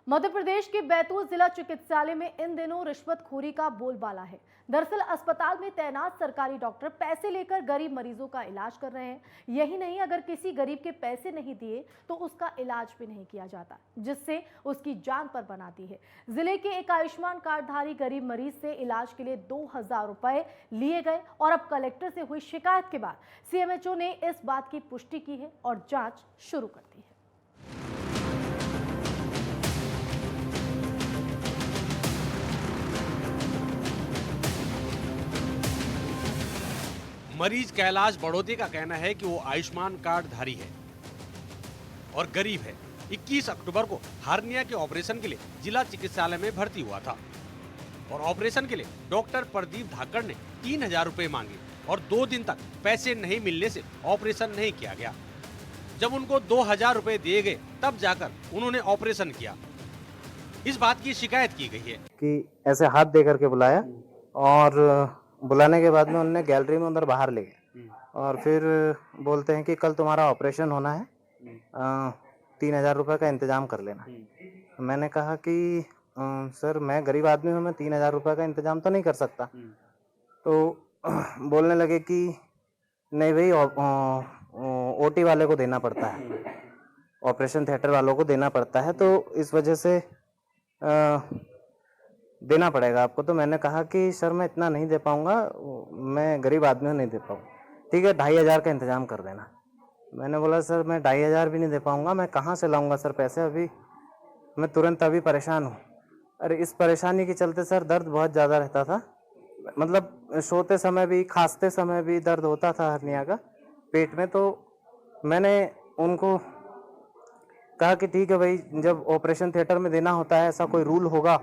मध्य प्रदेश के बैतूल जिला चिकित्सालय में इन दिनों रिश्वतखोरी का बोलबाला है। दरअसल अस्पताल में तैनात सरकारी डॉक्टर पैसे लेकर गरीब मरीजों का इलाज कर रहे हैं। यही नहीं, अगर किसी गरीब के पैसे नहीं दिए तो उसका इलाज भी नहीं किया जाता, जिससे उसकी जान पर बनाती है। जिले के एक आयुष्मान कार्डधारी गरीब मरीज से इलाज के लिए 2000 रुपए लिए गए और अब कलेक्टर से हुई शिकायत के बाद सीएमएचओ ने इस बात की पुष्टि की है और जांच शुरू कर दी है। मरीज कैलाश बड़ौदे का कहना है कि वो आयुष्मान कार्ड धारी है और गरीब है। 21 अक्टूबर को हार्निया के ऑपरेशन के लिए जिला चिकित्सालय में भर्ती हुआ था और ऑपरेशन के लिए डॉक्टर प्रदीप धाकड़ ने 3000 रुपए मांगे और 2 दिन तक पैसे नहीं मिलने से ऑपरेशन नहीं किया गया। जब उनको 2000 रुपए दिए गए तब जाकर उन्होंने ऑपरेशन किया। इस बात की शिकायत की गई है कि ऐसे हाथ दे करके बुलाया और बुलाने के बाद में उन्होंने गैलरी में अंदर बाहर ले गए और फिर बोलते हैं कि कल तुम्हारा ऑपरेशन होना है, 3000 रुपये का इंतजाम कर लेना। मैंने कहा कि सर मैं गरीब आदमी हूँ, मैं 3000 रुपये का इंतजाम तो नहीं कर सकता। तो बोलने लगे कि नहीं भाई, ओटी वाले को देना पड़ता है, ऑपरेशन थिएटर वालों को देना पड़ता है, तो इस वजह से देना पड़ेगा आपको। तो मैंने कहा कि सर मैं इतना नहीं दे पाऊंगा, मैं गरीब आदमी हूँ, नहीं दे पाऊंगा। ठीक है, 2500 का इंतजाम कर देना। मैंने बोला सर मैं 2500 भी नहीं दे पाऊंगा, मैं कहाँ से लाऊंगा सर पैसे, अभी मैं तुरंत अभी परेशान हूँ। अरे इस परेशानी के चलते सर दर्द बहुत ज़्यादा रहता था, मतलब सोते समय भी, खांसते समय भी दर्द होता था हर्निया का पेट में। तो मैंने उनको कहा कि ठीक है भाई, जब ऑपरेशन थिएटर में देना होता है, ऐसा कोई रूल होगा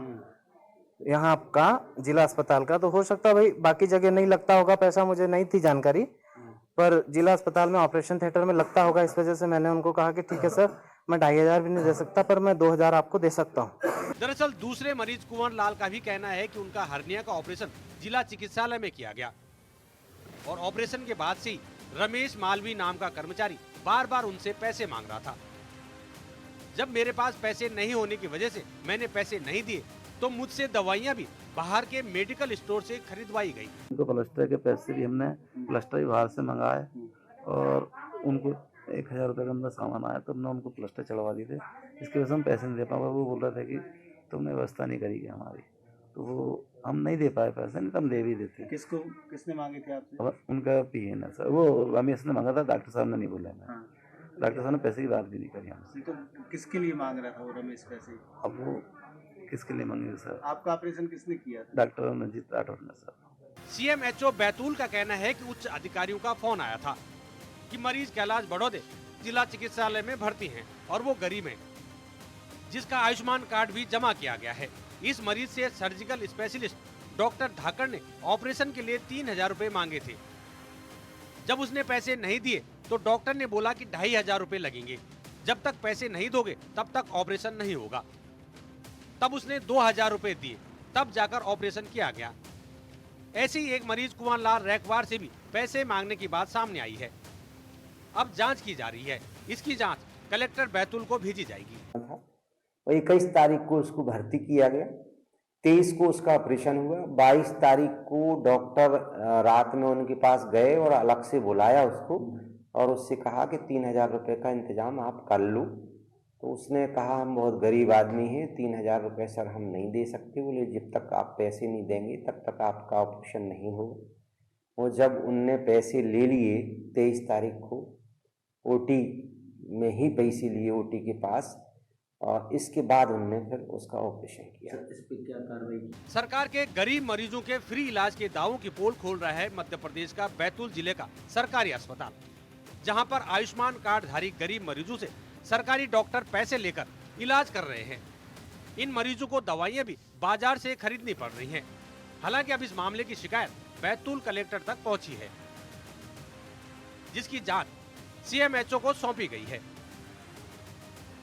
यहाँ आपका जिला अस्पताल का, तो हो सकता है भाई बाकी जगह नहीं लगता होगा पैसा, मुझे नहीं थी जानकारी, पर जिला अस्पताल में ऑपरेशन थिएटर में लगता होगा। इस वजह से मैंने उनको कहा कि ठीक है सर, मैं 2500 भी नहीं दे सकता, पर मैं 2000 आपको दे सकता हूँ। दरअसल दूसरे मरीज कुंवर लाल का भी कहना है कि उनका हर्निया का ऑपरेशन जिला चिकित्सालय में किया गया और ऑपरेशन के बाद से ही रमेश मालवी नाम का कर्मचारी बार बार उनसे पैसे मांग रहा था। जब मेरे पास पैसे नहीं होने की वजह से मैंने पैसे नहीं दिए तो मुझसे दवाइयाँ भी बाहर के मेडिकल स्टोर से खरीदवाई गई। उनको प्लास्टर के पैसे भी हमने प्लास्टर भी बाहर से मंगाए और उनको 1000 रुपये का अंदर सामान आया तो हमने उनको प्लास्टर चढ़वा दिए थे। इसकी वजह से हम पैसे नहीं दे पाए। वो बोल रहे थे कि तुमने व्यवस्था नहीं करी हमारी, तो वो हम नहीं दे पाए पैसे, नहीं तो हम दे भी देते। किसने मांगे थे आपसे? उनका पीए ना सर, वो रमेश ने मांगा था, डॉक्टर साहब ने नहीं बोला। डॉक्टर साहब ने पैसे की बात भी नहीं करी हमसे। तो किसके लिए मांग रहा था वो रमेश पैसे? अब वो किसके लिए मांगे सर? आपका ऑपरेशन किसने किया था? डॉक्टर रंजीत राठौर ने सर। सीएमएचओ बैतूल का कहना है कि उच्च अधिकारियों का फोन आया था कि मरीज कैलाश बड़ौदे जिला चिकित्सालय में भर्ती हैं और वो गरीब हैं, जिसका आयुष्मान कार्ड भी जमा किया गया है। इस मरीज से सर्जिकल स्पेशलिस्ट डॉक्टर धाकड़ ने ऑपरेशन के लिए 3000 रुपए मांगे थे। जब उसने पैसे नहीं दिए तो डॉक्टर ने बोला कि 2500 रुपए लगेंगे, जब तक पैसे नहीं दोगे तब तक ऑपरेशन नहीं होगा। तब उसने 2000 रुपए दिए, तब जाकर ऑपरेशन किया गया। ऐसे ही एक मरीज कुंवर लाल रैकवार से भी पैसे मांगने की बात सामने आई है। अब जांच की जा रही है। इसकी जांच कलेक्टर बैतूल को भेजी जाएगी। 21 तारीख को उसको भर्ती किया गया, 23 को उसका ऑपरेशन हुआ, 22 तारीख को डॉक्टर रात में उनके पास गए और अलग से बुलाया उसको और उससे कहा कि 3000 रुपये का इंतजाम आप कर लो। तो उसने कहा हम बहुत गरीब आदमी हैं, 3000 रुपये सर हम नहीं दे सकते। बोले जब तक आप पैसे नहीं देंगे तब तक आपका ऑपरेशन नहीं होगा। और जब उनने पैसे ले लिए 23 तारीख को, ओटी में ही पैसे लिए ओटी के पास, और इसके बाद उनने फिर उसका ऑपरेशन किया। इस पर क्या कार्रवाई की? सरकार के गरीब मरीजों के फ्री इलाज के दावों की पोल खोल रहा है मध्य प्रदेश का बैतूल जिले का सरकारी अस्पताल, जहां पर आयुष्मान कार्डधारी गरीब मरीजों से सरकारी डॉक्टर पैसे लेकर इलाज कर रहे हैं। इन मरीजों को दवाइयां भी बाजार से खरीदनी पड़ रही हैं। हालांकि अब इस मामले की शिकायत बैतूल कलेक्टर तक पहुंची है, जिसकी जांच सीएमएचओ को सौंपी गई है।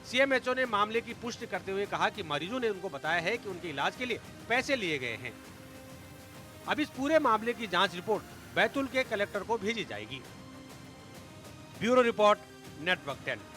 सीएमएचओ ने मामले की पुष्टि करते हुए कहा कि मरीजों ने उनको बताया है कि उनके इलाज के लिए पैसे लिए गए हैं। अब इस पूरे मामले की जांच रिपोर्ट बैतूल के कलेक्टर को भेजी जाएगी। Bureau report, network 10।